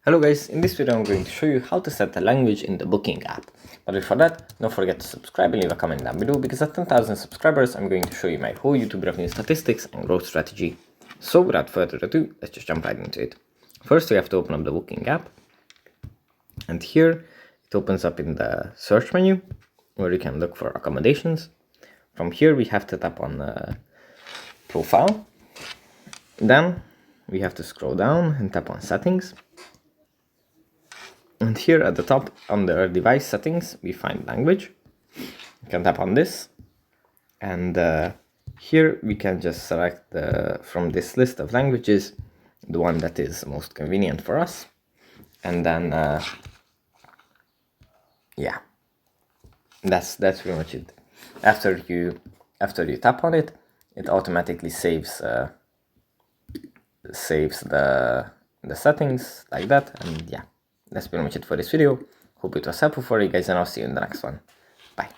Hello guys, in this video I'm going to show you how to set a language in the Booking app. But before that, don't forget to subscribe and leave a comment down below, because at 10,000 subscribers I'm going to show you my whole YouTube revenue statistics and growth strategy. So without further ado, let's just jump right into it. First we have to open up the Booking app, and here it opens up in the search menu where you can look for accommodations. From here we have to tap on profile, then we have to scroll down and tap on settings. And here at the top, under device settings, we find language. You can tap on this, and here we can just select from this list of languages the one that is most convenient for us, and then yeah, that's pretty much it. After you tap on it, it automatically saves the settings like that, and yeah. That's pretty much it for this video. Hope it was helpful for you guys, and I'll see you in the next one. Bye.